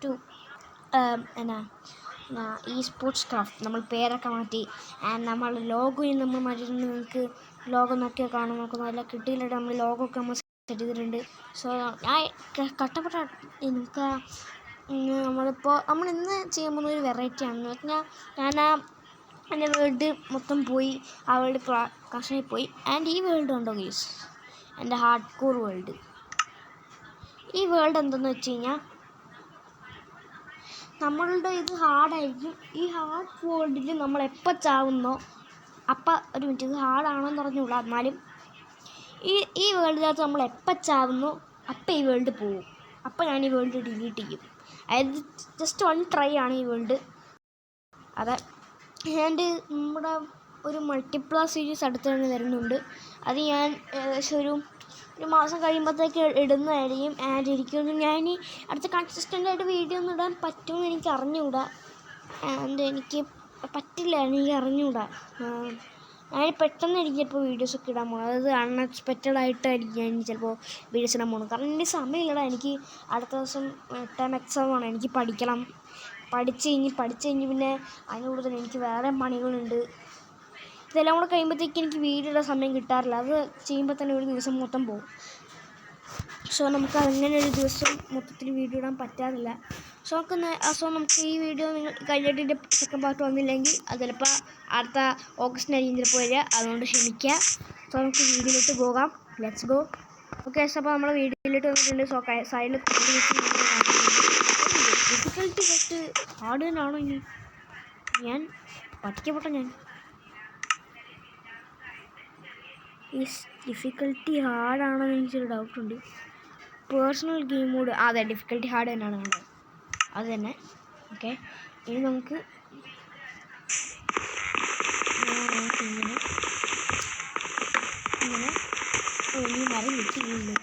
To എന്നാ ഈ sports craft നമ്മൾ പേരൊക്കെ മാറ്റി നമ്മൾ ലോഗോയും നമ്മൾ മാറ്റിയിട്ടുണ്ട്. നിങ്ങൾക്ക് ലോഗോ നോക്കിയാൽ കാണും. നമുക്ക് നല്ല കിട്ടിയില്ല നമ്മൾ ലോഗോ ഒക്കെ നമ്മൾ സെറ്റ് ചെയ്തിട്ടുണ്ട്. സോ ഞാൻ കഷ്ടപ്പെട്ട നമുക്ക് നമ്മൾ ഇന്ന് ചെയ്യാൻ പോകുന്ന ഒരു വെറൈറ്റി ആണെന്ന് പറഞ്ഞാൽ ഞാൻ എൻ്റെ വേൾഡ് മൊത്തം പോയി. ആ വേൾഡ് ക്ലാസ്സിൽ പോയി. ഈ വേൾഡ് ഉണ്ടോ ഗൈസ്, എൻ്റെ ഹാർഡ് കോർ വേൾഡ്. ഈ വേൾഡ് എന്തെന്ന് വെച്ച് കഴിഞ്ഞാൽ നമ്മളുടെ ഇത് ഹാർഡായിരിക്കും. ഈ ഹാർഡ് വേൾഡിൽ നമ്മൾ എപ്പോൾ ചാവുന്നോ അപ്പം ഒരു മിനിറ്റ്, ഇത് ഹാർഡാണെന്ന് പറഞ്ഞുകൂടാ. എന്നാലും ഈ വേൾഡിനകത്ത് നമ്മൾ എപ്പോൾ ചാവുന്നോ അപ്പം ഈ വേൾഡ് പോവും. അപ്പം ഞാൻ ഈ വേൾഡ് ഡിലീറ്റ് ചെയ്യും. അതായത് ജസ്റ്റ് 1 ട്രൈ ആണ് ഈ വേൾഡ്. അതെ, നമ്മുടെ ഒരു മൾട്ടിപ്ലർ സീരീസ് അടുത്ത് തന്നെ വരുന്നുണ്ട്. അത് ഞാൻ ഏകദേശം ഒരു മാസം കഴിയുമ്പോഴത്തേക്ക് ഇടുന്നതായിരിക്കും. എനിക്കൊന്നും ഞാൻ അടുത്ത കൺസിസ്റ്റൻ്റായിട്ട് വീഡിയോ ഒന്നും ഇടാൻ പറ്റുമെന്ന് എനിക്ക് അറിഞ്ഞുകൂടാ. എനിക്ക് പറ്റില്ല, എനിക്ക് അറിഞ്ഞുകൂടാ. ഞാൻ പെട്ടെന്ന് എനിക്ക് ചിലപ്പോൾ വീഡിയോസൊക്കെ ഇടാൻ പോകുന്നത്. അതായത് അൺഎക്സ്പെക്റ്റഡായിട്ടായിരിക്കും ഞാൻ ചിലപ്പോൾ വീഡിയോസ് ഇടാൻ പോകുന്നത്. കാരണം എനിക്ക് സമയമില്ലടാ. എനിക്ക് അടുത്ത ദിവസം ടൈം എക്സാമാണ്. എനിക്ക് പഠിക്കണം. പഠിച്ച് കഴിഞ്ഞ് പിന്നെ അതിന് കൂടുതൽ എനിക്ക് വേറെ പണികളുണ്ട്. ഇതെല്ലാം കൂടെ കഴിയുമ്പോഴത്തേക്ക് എനിക്ക് വീഡിയോ ഇടാൻ സമയം കിട്ടാറില്ല. അത് ചെയ്യുമ്പോൾ തന്നെ ഒരു ദിവസം മൊത്തം പോകും. സോ നമുക്ക് അങ്ങനെ ഒരു ദിവസം മൊത്തത്തിൽ വീഡിയോ ഇടാൻ പറ്റാറില്ല. സോ നമുക്ക് ഈ വീഡിയോ നിങ്ങൾ കഴിഞ്ഞിട്ട് സെക്കൻഡ് പാർട്ട് വന്നില്ലെങ്കിൽ അത് ചിലപ്പോൾ അടുത്ത ഓഗസ്റ്റിനായിരിക്കും ചിലപ്പോൾ വരിക. അതുകൊണ്ട് ക്ഷമിക്കുക. സോ നമുക്ക് വീഡിയോയിലോട്ട് പോകാം. Let's go. ഓക്കെ, അപ്പോൾ നമ്മൾ വീഡിയോയിലോട്ട് വന്നിട്ടുണ്ട്. സോ സൈഡിൽ ഡിഫിക്കൽട്ടി ഫസ്റ്റ് ഹാർഡ് തന്നെയാണോ ഇനി? ഞാൻ പറ്റിക്കപ്പെട്ട ഈ ഡിഫിക്കൽട്ടി ഹാർഡാണോ എന്ന് എനിക്കൊരു ഡൗട്ടുണ്ട്. പേഴ്സണൽ ഗെയിം മോഡ്, അതെ ഡിഫിക്കൽട്ടി ഹാർഡ് തന്നെയാണ് വേണ്ടത്. അത് തന്നെ. ഓക്കെ, ഇനി നമുക്ക് ഇങ്ങനെ ഈ മരം കിട്ടിയിട്ടുണ്ട്.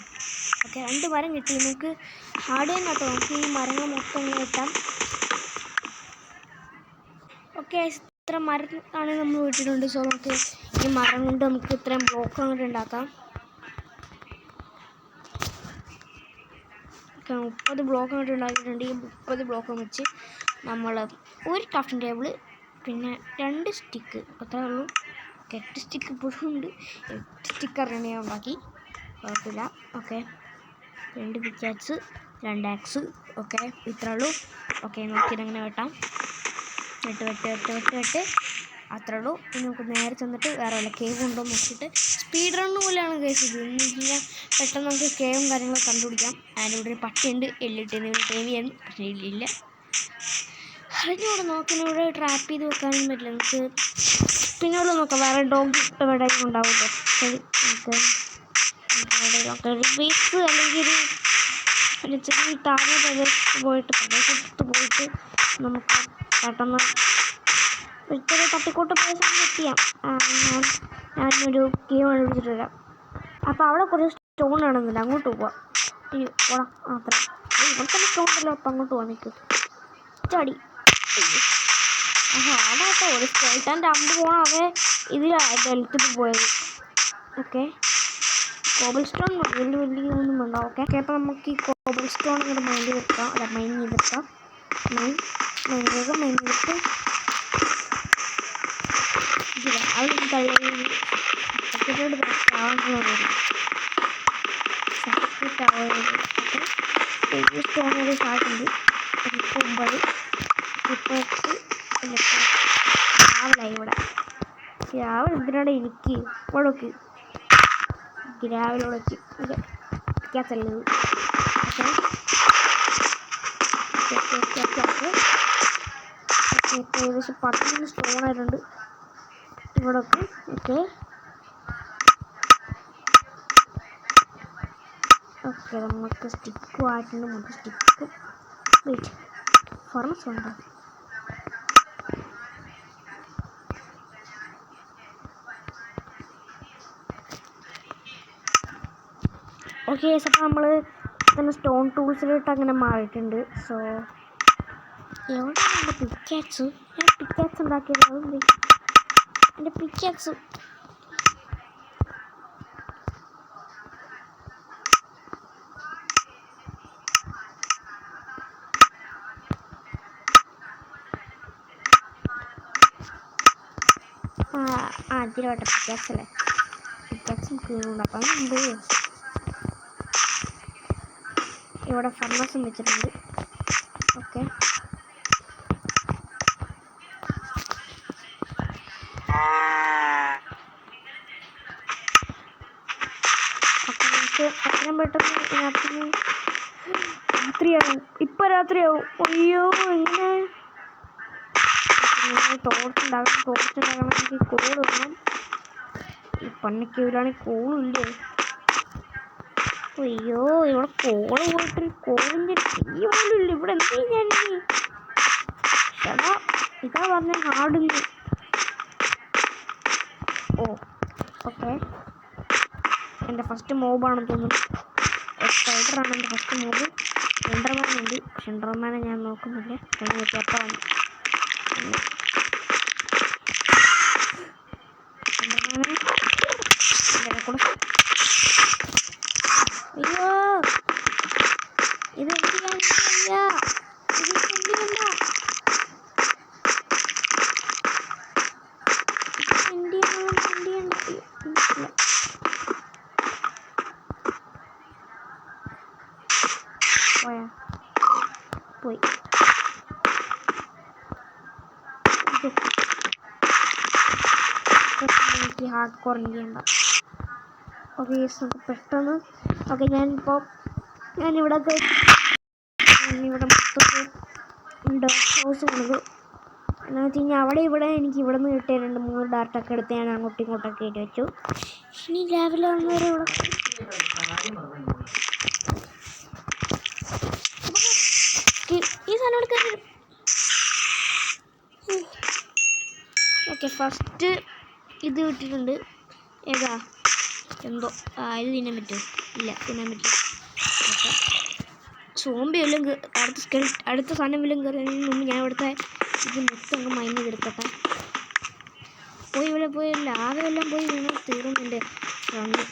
ഓക്കെ, 2 മരം കിട്ടി. നമുക്ക് ഹാർഡ് തന്നെ കേട്ടോ. നമുക്ക് ഈ മരങ്ങൾ മൊത്തം ഇങ്ങനെ കിട്ടാം. ഓക്കെ, ഇത്ര മരം ആണ് നമ്മൾ വിട്ടിട്ടുണ്ട്. സോ നമുക്ക് ഈ മരം കൊണ്ട് നമുക്ക് ഇത്രയും ബ്ലോക്ക് അങ്ങോട്ട് ഉണ്ടാക്കാം. 30 ബ്ലോക്ക് അങ്ങോട്ട് ഉണ്ടാക്കിയിട്ടുണ്ട്. ഈ 30 ബ്ലോക്ക് വെച്ച് നമ്മൾ ഒരു ക്രാഫ്റ്റിംഗ് ടേബിള്, പിന്നെ 2 സ്റ്റിക്ക്, അത്രേ ഉള്ളൂ. 8 സ്റ്റിക്ക് ഇപ്പോഴും ഉണ്ട്. 8 സ്റ്റിക്കർ ഞാൻ ഉണ്ടാക്കി, കുഴപ്പമില്ല. Okay, 2 pickaxe, 2 ax. ഓക്കെ, ഇത്രേ ഉള്ളൂ. ഓക്കെ, നോക്കിയിട്ടങ്ങനെ വെട്ടാം. വെട്ട് അത്രേ ഉള്ളൂ. ഇനി നമുക്ക് നേരെ ചെന്നിട്ട് വേറെ വല്ല കേവ് ഉണ്ടോ എന്ന് നോക്കിയിട്ട് സ്പീഡ് റണ്ണ് പോലെയാണ് കേസ് ഇത്. എന്ന് വെച്ച് കഴിഞ്ഞാൽ പെട്ടെന്ന് നമുക്ക് കേവും കാര്യങ്ങളൊക്കെ കണ്ടുപിടിക്കാം. അതിൻ്റെ ഇവിടെ ഒരു പട്ടിയുണ്ട്, എല്ലിട്ട് ടേവിയാണ്, പക്ഷേ ഇല്ല. അതിനോട് നോക്കുന്ന ഇവിടെ ട്രാപ്പ് ചെയ്ത് വെക്കാനും പറ്റില്ല. നമുക്ക് പിന്നെ ഇവിടെ നോക്കാം. വേറെ ഡോഗ് ഇവിടെ ഉണ്ടാവുമല്ലോ. ശരി, നമുക്ക് ബേസ് അല്ലെങ്കിൽ ഒരു ചെറിയ താഴെ പ്രദേശത്ത് പോയിട്ട് നമുക്ക് പെട്ടെന്ന് ഒരിക്കലും തട്ടിക്കൂട്ട് പേഴ്സൺ ചെയ്യാം. ഞാനൊരു ഗെയിം കണ്ടുപിടിച്ചിട്ട് വരാം. അപ്പോൾ അവിടെ കുറച്ച് സ്റ്റോൺ ആണെന്നില്ല, അങ്ങോട്ട് പോവാം. ഓടാ, അത്ര ഇവിടെ തന്നെ സ്റ്റോൺ ഉണ്ടല്ലോ. അപ്പം അങ്ങോട്ട് പോകാൻ നിൽക്കും. ചടി അതാട്ടോ ഒരു സ്കെൽട്ടൻ്റെ അമ്പ് പോകണം. അതേ ഇതിലാണ് ഡെൽത്തിൽ പോയത്. ഓക്കെ, കോബിൾ സ്റ്റോൺ വലിയ ഒന്നും വേണ്ട. ഓക്കെ, അപ്പോൾ നമുക്ക് ഈ കോബിൾ സ്റ്റോൺ ഇങ്ങനെ മൈൻഡ് ചെയ്തെടുക്കാം. അല്ല, മൈൻ ചെയ്തിട്ട് അത് സ്റ്റോണൊരു സ്റ്റാർട്ടുണ്ട്. 9 രാവിലായി ഇവിടെ. രാവിലെ എന്തിനാണ് എനിക്ക് ഇപ്പോഴൊക്കെ ഗ്രാവിലോടൊക്കെ പിടിക്കാത്തല്ലത്. ഏകദേശം 10 സ്റ്റോൺ ആയിട്ടുണ്ട് ഇവിടൊക്കെ. ഓക്കെ, നമുക്ക് സ്റ്റിക്കും ആയിട്ടുണ്ട്. നമുക്ക് സ്റ്റിക്ക് വെയിറ്റ് ഫർണസ് ഉണ്ടോ? ഓക്കെ, അപ്പോൾ നമ്മൾ തന്നെ സ്റ്റോൺ ടൂൾസിലോട്ട് അങ്ങനെ മാറിയിട്ടുണ്ട്. സോ എവിടെയാണ് എൻ്റെ പിക്കാക്സ്? ഞാൻ പിക്കാക്സ് ഉണ്ടാക്കിയത്. എൻ്റെ പിക്കാക്സ് ഇതിലോട്ടെ പിക്കാക്സല്ലേ, പിക്കാക്സും കീറുണ്ട്. അപ്പം ഉണ്ട് ഇവിടെ ഫർണസും വെച്ചിട്ടുണ്ട്. ഓക്കെ, അപ്പം നമുക്ക് അത്രയും പെട്ടെന്ന് രാത്രി രാത്രിയാവും. ഇപ്പം രാത്രിയാവും. അയ്യോ, എങ്ങനെ ടോർച്ചുണ്ടാകാൻ എനിക്ക് കോൾ വേണം. ഈ പണിക്കൂലാണെങ്കിൽ കോളില്ലേ. അയ്യോ, ഇവിടെ കോള് പോയിട്ട് കോളിൻ്റെ തീ പോലും ഇല്ല. ഇവിടെ എന്ത് ഞാൻ ചേട്ടാ ഇതാ പറഞ്ഞ ഹാർഡിന്ന്. ഓക്കെ, എൻ്റെ ഫസ്റ്റ് മോബാണെന്ന് തോന്നുന്നു. സ്പൈഡറാണ് എൻ്റെ ഫസ്റ്റ് മോബ്. എൻഡർമാൻ ഉണ്ട്, പക്ഷെ എൻഡർമാനെ ഞാൻ നോക്കുന്നില്ല. അപ്പുറമാണ് എൻഡർമാനെ ഇതിനെ കൂടെ. അയ്യോ, ഇത് എന്ത് ചെയ്യാനില്ല, ഇത് എന്തിയല്ല, പോയി. എനിക്ക് ഹാർഡ് കോർ ചെയ്യണ്ട. ഓക്കെ, നമുക്ക് പെട്ടെന്ന്. ഓക്കെ, ഞാനിവിടെ മൊത്തത്തിൽ ഹൗസ് കൊടുക്കും. എന്ന് വെച്ച് കഴിഞ്ഞാൽ അവിടെ ഇവിടെ എനിക്ക് ഇവിടെ നിന്ന് കിട്ടിയ 2-3 ഡാർട്ടൊക്കെ എടുത്ത് ഞാൻ അങ്ങോട്ടും ഇങ്ങോട്ടൊക്കെ ഇട്ട് വെച്ചു. ഇനി രാവിലെ വന്നവരെ ഇവിടെ ഈ സാധനം എടുക്കാൻ. ഓക്കെ, ഫസ്റ്റ് ഇത് കിട്ടിയിട്ടുണ്ട്. ഏതാ എന്തോ ഇത് തിന്നാൻ പറ്റുമോ? ഇല്ല, തിന്നാൻ പറ്റും. ഓക്കെ, സോംബി വല്ലതും അടുത്ത സാധനം വല്ലതും കയറിയതിന് മുമ്പ് ഞാൻ ഇവിടുത്തെ ഇത് മൊത്തം അങ്ങ് മൈൻഡ് ചെയ്തെടുക്കട്ടെ. ഇവിടെ പോയി ലാവെല്ലാം പോയി വീണ് തീർന്നുണ്ട്. ഫ്രണ്ട്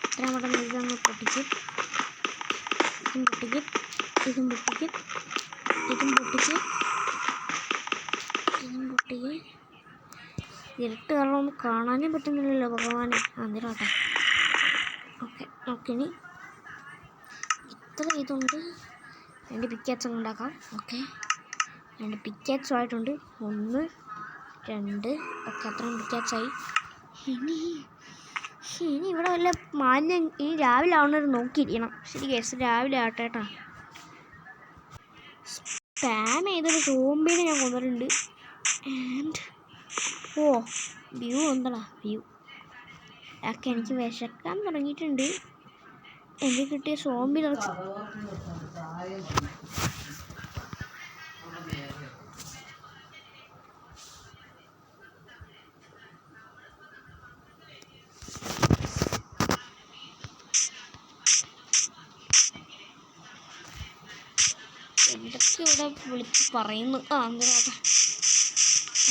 ഇത്രയും പെട്ടെന്ന് ഇതങ്ങ് പൊട്ടിക്കും. ഇതും പൊട്ടിക്കും. ഇരുട്ട് കാരണം ഒന്നും കാണാനേ പറ്റുന്നില്ലല്ലോ ഭഗവാനെ. അതിലോട്ടെ. ഓക്കെ, നോക്കിനി ഇത്ര ഇതുണ്ട്. 2 പിക്കാക്സ് ഉണ്ടാക്കാം. ഓക്കെ, 2 പിക്കാക്സും ആയിട്ടുണ്ട്. 1 2. ഓക്കെ, അത്രയും പിക്കാക്സായി. ഇനി ഇവിടെ വല്ല മാന്യം ഈ രാവിലെ ആവുന്നവർ നോക്കിയിരിക്കണം. ശരി കേസ്, രാവിലെ ആവട്ടെ കേട്ടോ. സ്പാം ചെയ്തൊരു സോംബീനെ ഞാൻ കൊന്നിട്ടുണ്ട്. ആൻഡ് വ്യൂ എന്താ വ്യൂ. ഒക്കെ എനിക്ക് വിശക്കാൻ തുടങ്ങിയിട്ടുണ്ട്. എനിക്ക് കിട്ടിയ സോംബി ഇടയ്ക്ക് ഇവിടെ വിളിച്ച് പറയുന്നു. എന്തിനാട്ടെ.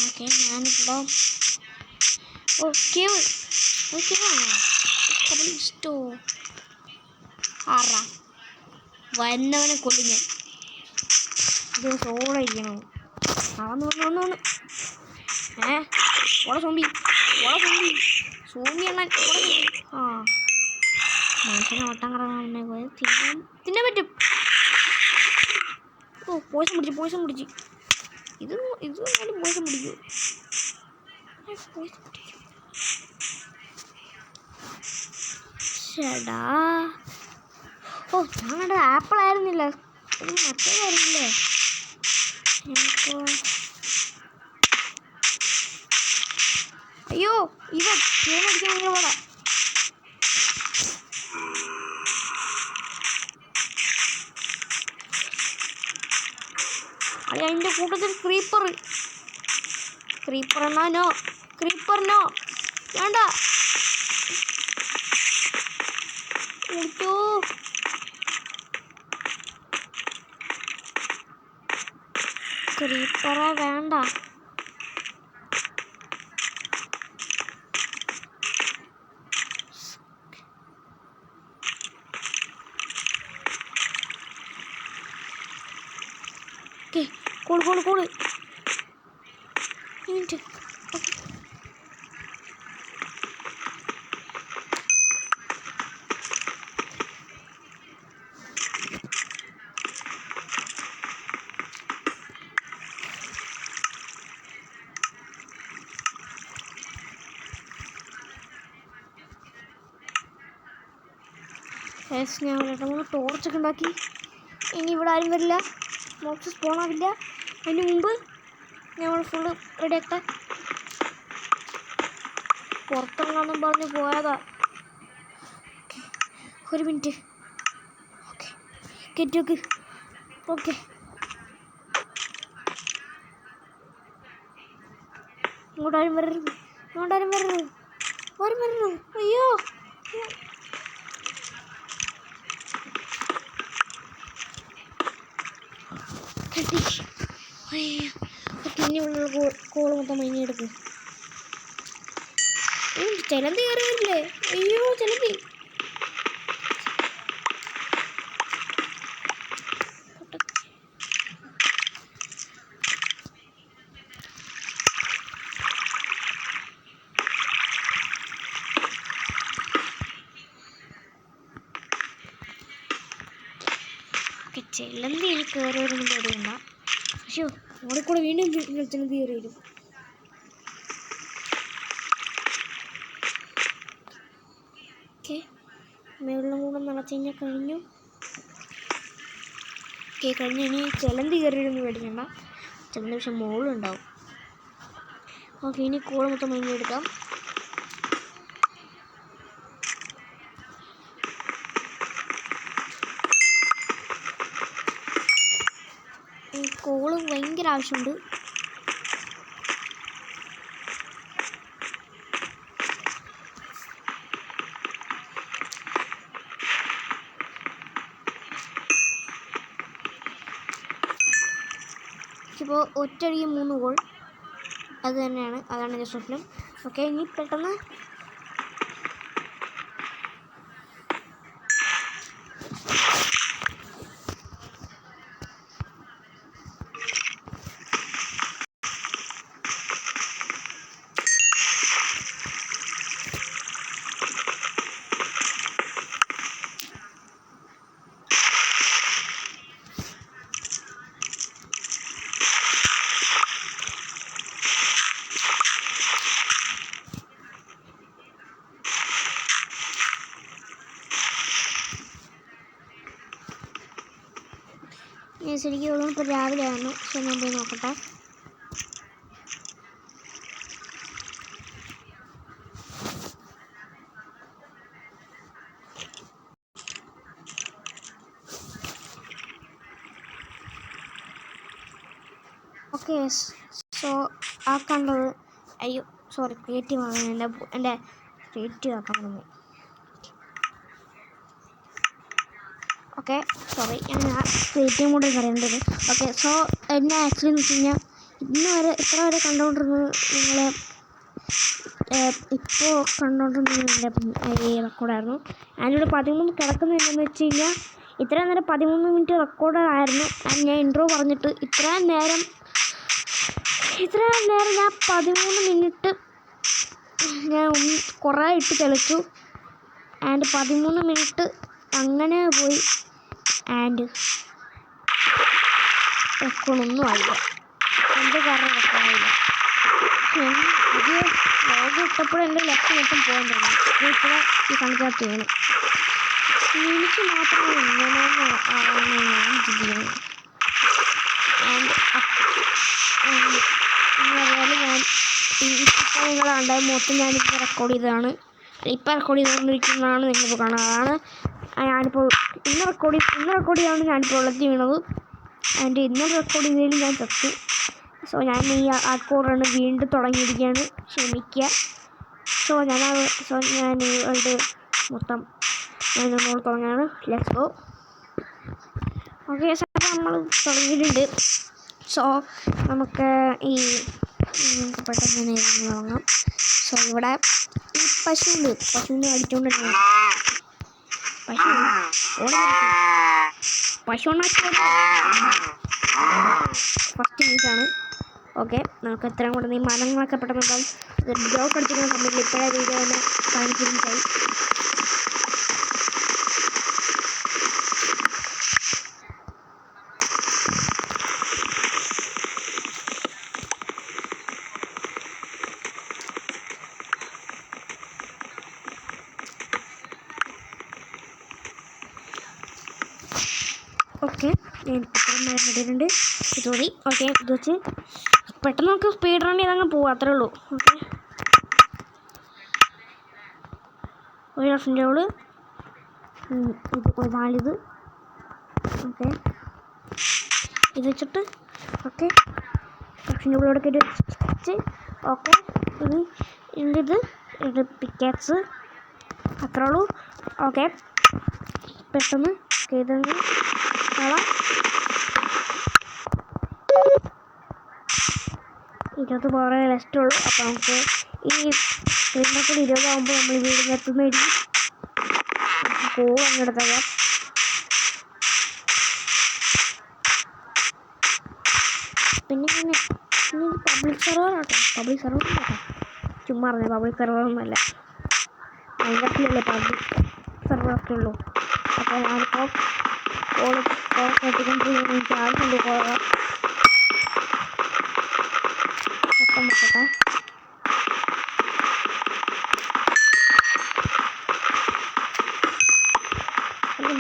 ഓക്കെ, ഞാനിവിടെ ഇഷ്ടോ വന്നവനെ കൊല്ലും ഞാൻ. ഇത് സോള ഇരിക്കണോ? വന്ന് ഓളെ സോംബി എണ്ണാൻ മനുഷ്യനെ വട്ടം കറങ്ങാൻ പോയത് തിന്നാൻ പറ്റും. പോയിസം പിടിച്ച് ഇത് പോയിസം പിടിക്കൂ. ചേടാ, ഞാൻ കണ്ടത് ആപ്പിൾ ആയിരുന്നില്ല, ഇത് മറ്റേതായിരുന്നില്ലേ. അയ്യോ, ഇവ തേനടിക്കാൻ ഭയങ്കര പാടാ. അതിൻ്റെ കൂട്ടത്തിൽ ക്രീപ്പർ എന്നാ നോ വേണ്ട. ക്രീപ്പറ വേണ്ട. Call minute. ഞാൻ ഒരു ടോർച്ചൊക്കെ ഉണ്ടാക്കി. ഇനി ഇവിടെ ആരും വരില്ല, മോക്സ് സ്പോൺ ആവില്ല. അതിന് മുമ്പ് ഞങ്ങൾ ഫുള്ള് റെഡിയാക്കട്ടെ. പുറത്തിറങ്ങാന്നും പറഞ്ഞ് പോയതാ. ഒരു മിനിറ്റ്. ഓക്കെ കയറ്റി വെക്ക്. ഓക്കെ ഇങ്ങോട്ടാരും വരരുത്. അയ്യോ കെട്ടി. അയ്യോ ഓക്കെ, ഇനിയുള്ള കോള് മൊത്തം മൈനെടുക്കും. ചിലന്തി കയറി വരില്ലേ? അയ്യോ ചിലന്തി. ചിലന്തി എനിക്ക് കയറി വരുമ്പോൾ പേടിയുണ്ട. പക്ഷേ അവിടെ കൂടെ വീണ്ടും ചിലന്തി കയറി വരും. ഓക്കെ വെള്ളം കൂടെ നിറച്ച് കഴിഞ്ഞാൽ കഴിഞ്ഞു. ഓക്കെ കഴിഞ്ഞ്. ഇനി ചിലന്തി കയറി വരുമ്പോൾ പേടിക്കണ്ട. ചിലന്തി പക്ഷെ മുകളിലുണ്ടാവും. ഓക്കെ ഇനി കോള് മൊത്തം മൈൻഡ് എടുക്കാം. കോള് ഭയങ്കര ആവശ്യമുണ്ട്. ഇപ്പോൾ ഒറ്റയടിക്ക് 3 ഗോൾ. അതാണ് എൻ്റെ സ്വപ്നം. ഓക്കെ ഇനി പെട്ടെന്ന് ശരിക്കും ഇപ്പോൾ രാവിലെ ആയിരുന്നു. പക്ഷെ ഞാൻ പോയി നോക്കട്ടെ. ഓക്കെ സോ ആ കണ്ടത്, അയ്യോ സോറി ക്രിയേറ്റീവ് ആണ്. എൻ്റെ ക്രിയേറ്റീവ് ആക്കാൻ തുടങ്ങി. ഓക്കെ സോറി, ഞാൻ ക്രിയേറ്റീവ് മോഡിൽ പറയേണ്ടത്. ഓക്കെ സോ എന്നെ ആക്ച്വലി എന്ന് വെച്ച് കഴിഞ്ഞാൽ ഇത്ര വരെ കണ്ടുകൊണ്ടിരുന്നത് നിങ്ങൾ ഇപ്പോൾ കണ്ടുകൊണ്ടിരുന്നത് എൻ്റെ റെക്കോർഡായിരുന്നു. ഞാനിവിടെ 13 കിടക്കുന്നതെന്ന് വെച്ച് കഴിഞ്ഞാൽ ഇത്രയും നേരം 13 മിനിറ്റ് റെക്കോർഡായിരുന്നു. ഞാൻ ഇൻട്രോ പറഞ്ഞിട്ട് ഇത്രയും നേരം ഞാൻ 13 മിനിറ്റ് ഞാൻ കുറേ ഇട്ട് തെളിച്ചു. ആൻഡ് 13 മിനിറ്റ് അങ്ങനെ പോയി. ആൻഡ് റെക്കോർഡൊന്നും ആയില്ല. എന്ത് കാരണം റെക്കോർഡായില്ല. ഇത് ലോഗ് ഇട്ടപ്പോഴും എൻ്റെ ലക്ഷ്യം മൊത്തം പോകാൻ തുടങ്ങി. ഇപ്പോൾ ഈ കണക്കകത്ത് ചെയ്യണം. എനിക്ക് മാത്രമേ ഇങ്ങനെയാണ് ഞാൻ ചിന്തിക്കുന്നത്. ആൻഡ് എന്നറിയാൽ ഞാൻ ഇപ്പോൾ നിങ്ങൾ കണ്ടത് മൊത്തം ഞാനിപ്പോൾ റെക്കോർഡ് ചെയ്തതാണ്. ഇപ്പം റെക്കോർഡ് ചെയ്തുകൊണ്ടിരിക്കുന്നതാണ് നിങ്ങളിപ്പോൾ കാണുന്നത്. അതാണ് ഞാനിപ്പോൾ ഇന്ന് റെക്കോർഡ് ചെയ്താണ് ഞാനിപ്പോൾ വെള്ളത്തിൽ വീണത്. ആൻഡ് ഇന്നലെ റെക്കോർഡ് ചെയ്തതിൽ ഞാൻ ചത്തു. സോ ഞാൻ ഈ റെക്കോർഡാണ് വീണ്ടും തുടങ്ങിയിരിക്കുകയാണ്. ക്ഷമിക്കുക. സോ ഞാൻ ഈ വേൾഡ് മൊത്തം നമ്മൾ തുടങ്ങുകയാണ്. Let's go. ഓക്കെ സോ നമ്മൾ തുടങ്ങിയിട്ടുണ്ട്. സോ നമുക്ക് ഈ പെട്ടെന്ന് തുടങ്ങാം. സോ ഇവിടെ ഈ പശുവിനെ അടിച്ചുകൊണ്ടിരുന്നു. പശു ഫസ്റ്റ് മീറ്റാണ്. ഓക്കെ, നമുക്ക് എത്രയും കൂടെ ഈ മരങ്ങളൊക്കെ പെട്ടെന്നുണ്ടാവും. ബ്ലോക്ക് അടിച്ചിരിക്കുന്ന സമയത്ത് ഇപ്പോഴേ വീഡിയോ തന്നെ 15 മിനിറ്റായി. ഓക്കെ, ഞാൻ ഇത്രയും മരം ഇട്ടിട്ടുണ്ട്. ഇതുകൂടി ഓക്കെ, ഇത് വെച്ച് പെട്ടെന്ന് നമുക്ക് സ്പീഡ് റൺ ചെയ്തങ്ങ് പോവാം, അത്രേ ഉള്ളൂ. ഓക്കെ, ഒരു വർഷത്തിൻ്റെ അവള് ഇത് നാലിത്. ഓക്കെ, ഇത് വെച്ചിട്ട് ഓക്കെ വർഷത്തിൻ്റെ ഉള്ളിലൊക്കെ ഒരു സ്കെച്ച്. ഓക്കെ, ഇത് പിക്കാക്സ്, അത്രേ ഉള്ളൂ. ഓക്കെ, പെട്ടെന്ന് ഇതങ്ങ് ആവാം. 20 പോറേ ലെസ്റ്റുള്ളൂ. അപ്പോൾ നമുക്ക് ഈ സ്ക്രീനൊക്കെ 20 ആകുമ്പോൾ നമ്മൾ വീട് നിർത്തുന്നതായിരിക്കും. അങ്ങെടുത്തേക്കാം. പിന്നെ പബ്ലിക് സെർവറാട്ടോ, പബ്ലിക് സെർവർ കേട്ടോ, ചുമ്മാ അറിഞ്ഞു. പബ്ലിക് സെർവറൊന്നുമല്ല, അതിനകത്തിലല്ലേ പബ്ലിക് സെർവറൊക്കെ ഉള്ളൂ. അപ്പോൾ ഞാനിപ്പോൾ കോൾ കേട്ടിക്കൊണ്ടിരിക്കുന്നത് എനിക്ക് ആവശ്യമുണ്ട്. കോള മൊത്തം നോക്കട്ടെ.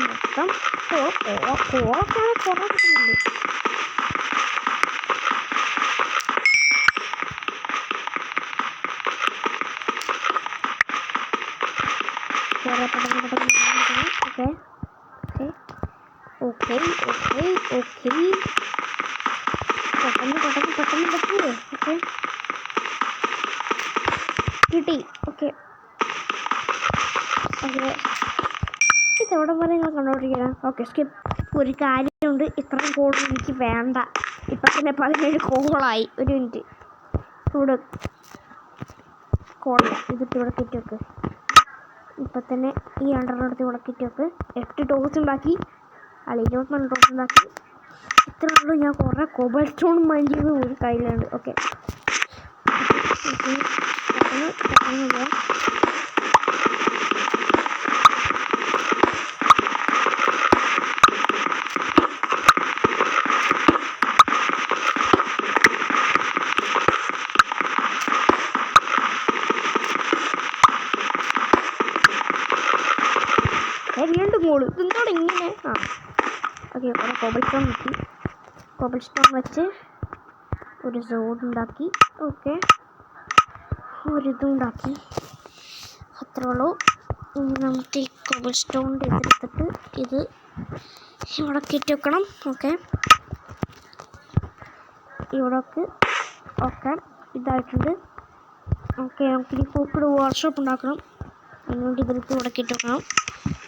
മൊത്തം കോളൊക്കെയാണ് കുറേ കിട്ടുന്നുണ്ട്. കുറേ പെട്ടെന്ന് ഓക്കെ ഓക്കെ ഓക്കെ ഓക്കെ പെട്ടെന്ന് പറ്റില്ലേ? ഓക്കെ, കിട്ടി. ഓക്കെ ഓക്കെ, ഇതെവിടെ വരെ നിങ്ങൾ കണ്ടുകൊണ്ടിരിക്കണം. Okay, skip. ഒരു കാര്യമുണ്ട്, ഇത്രയും കോളൊന്നും എനിക്ക് വേണ്ട. ഇപ്പം തന്നെ 17 കോളായി. ഒരു മിനിറ്റ്, ഇവിടെ കോളില്ല. ഇതിട്ട് ഇവിടെ കയറ്റി വെക്ക്. ഇപ്പം തന്നെ ഈ അണ്ടറിനടുത്ത് ഇവിടെ കയറ്റി വെക്ക്. 8 ടോസ് ഉണ്ടാക്കി, അല്ല 24 ടോസ് ഉണ്ടാക്കി. ഇത്ര ഉള്ളൂ. ഞാൻ കുറേ കോബൽ സ്റ്റോൺ മൈൻ ചെയ്ത് ഒരു കയ്യിലുണ്ട്. ഓക്കെ, പെട്ടെന്ന് പോവാം. വീണ്ടും മോള് ഇതെന്തോടെ ഇങ്ങനെ? ഓക്കെ, കുറേ കോബൽ സ്റ്റോൺ കിട്ടി. കോബൽ സ്റ്റോൺ വെച്ച് ഒരു സോഡ് ഉണ്ടാക്കി. ഓക്കെ, ഒരിതുണ്ടാക്കി. അത്രേ ഉള്ളൂ. ഇനി നമുക്ക് ഈ കോബൽ സ്റ്റോണിൻ്റെ ഇതെടുത്തിട്ട് ഇത് ഇവിടെ കയറ്റി വെക്കണം. ഓക്കെ, ഇവിടേക്ക് ഓക്കെ ഇതായിട്ടുണ്ട്. ഓക്കെ, നമുക്കിനി കൂപ്പിട് വർക്ക്ഷോപ്പ് ഉണ്ടാക്കണം. അതിനുവേണ്ടി ഇതെടുത്ത് ഇവിടെ കയറ്റി വെക്കണം.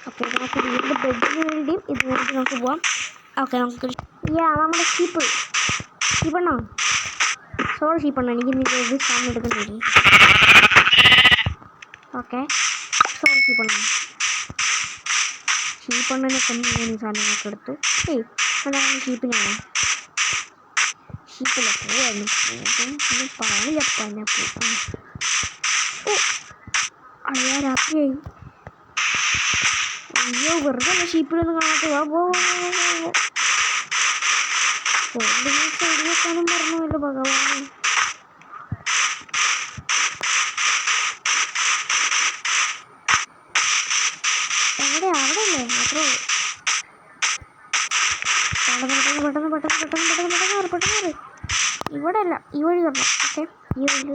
ഓക്കെ, നമുക്ക് വീടിൻ്റെ ബെഡിന് വേണ്ടിയും ഇത് വേണ്ടി നമുക്ക് പോവാം. ഓക്കെ, നമുക്ക് നമ്മുടെ ഷീപ്പെണ്ണോ സോറി ഷീപ്പെണ്ണ, എനിക്ക് ഇത് സാധനം എടുക്കേണ്ടി വരും. ഓക്കെ, സോറി ഷീപ്പെണ്ണനെ കൊണ്ട് ഞാൻ ഈ സാധനങ്ങളൊക്കെ എടുത്തു. അതാണ് ഷീപ്പിനാണ്. ഷീപ്പല്ല, പോവായിരുന്നു. പാളിയപ്പന്നെ പോ. അയ്യാ, രാത്രിയായി. അയ്യോ, വെറുതെ ഷീപ്പിലൊന്നും കാണാത്ത. സൈഡ് വെക്കാനും പറഞ്ഞല്ലോ ഭഗവാൻ. എവിടെ? അവിടെ അല്ലേ? അത്രേ പെട്ടെന്ന് ഇവിടെ അല്ല, ഈ വഴി തരണം. ഓക്കെ, ഈ വഴി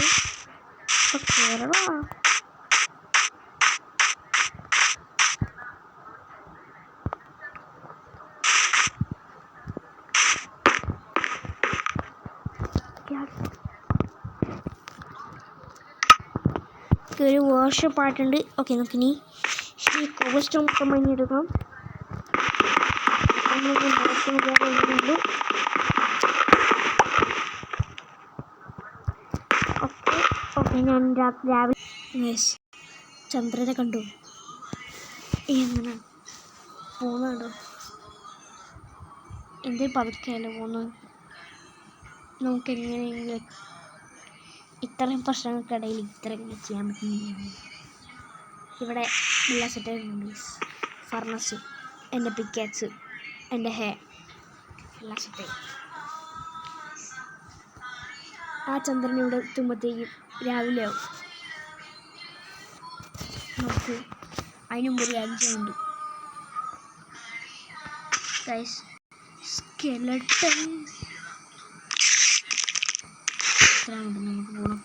കേരള. ഒരു വർക്ക്ഷോപ്പ് ആയിട്ടുണ്ട്. ഓക്കെ, നമുക്കിനി ഈ കോബൽ സ്റ്റോൺ മൊത്തം മൈൻ എടുക്കണം. ഓക്കെ, ഞാൻ രാവിലെ ചന്ദ്രനെ കണ്ടു. എങ്ങനെ പോകുന്നുണ്ടോ? എന്തൊരു പതുക്കെയല്ലേ പോകുന്നു. നമുക്ക് എങ്ങനെയെങ്കിലും ഇത്രയും പ്രശ്നങ്ങൾക്കിടയിൽ ഇത്രയെങ്കിലും ചെയ്യാൻ പറ്റുന്നു. ഇവിടെ എല്ലാ സെറ്റായിട്ടുണ്ട്. ഫർണസ്, എൻ്റെ പിക്കാക്സ്, എൻ്റെ ഹെയർ എല്ലാം സെറ്റായി. ആ ചന്ദ്രൻ ഇവിടെ എത്തുമ്പോഴത്തേക്കും രാവിലെ ആവും. നമുക്ക് അതിന് മുമ്പ് ഒരു അഞ്ചുണ്ട് ഗൈസ്. സ്കെലട്ടൺ എത്രയുണ്ട് നമുക്ക് പോകണം.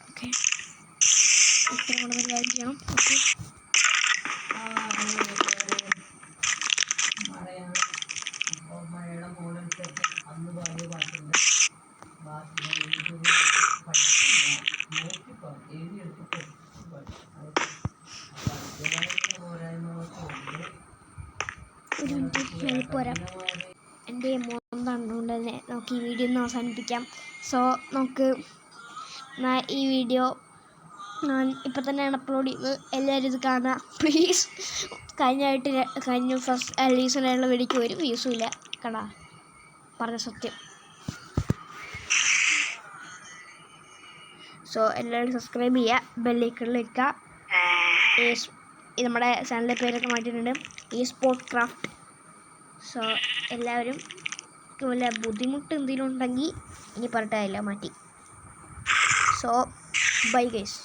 ഓക്കെ, ഇത്ര കൂടെ കാര്യം ചെയ്യണം. ഓക്കെ, ഒരു മിനിറ്റ് ഞാനിപ്പോൾ വരാം. എൻ്റെ മോൻ കണ്ടുകൊണ്ട് തന്നെ നമുക്ക് ഈ വീഡിയോ ഒന്ന് അവസാനിപ്പിക്കാം. സോ നമുക്ക് ഈ വീഡിയോ ഞാൻ ഇപ്പം തന്നെയാണ് അപ്ലോഡ് ചെയ്തത്. എല്ലാവരും ഇത് കാണുക പ്ലീസ്. കഴിഞ്ഞ ഫസ്റ്റ് റീസണായുള്ള വീഡിയോക്ക് ഒരു വ്യൂസും ഇല്ല കടാ, പറഞ്ഞ സത്യം. സോ എല്ലാവരും സബ്സ്ക്രൈബ് ചെയ്യുക, ബെല്ലൈക്കണിൽ വെക്കുക. നമ്മുടെ ചാനലിൻ്റെ പേരൊക്കെ മാറ്റിയിട്ടുണ്ട്, eSport Craft. സോ എല്ലാവരും വല്ല ബുദ്ധിമുട്ട് എന്തെങ്കിലും ഉണ്ടെങ്കിൽ ഇനി പറഞ്ഞിട്ടില്ല, മാറ്റി. So bye guys.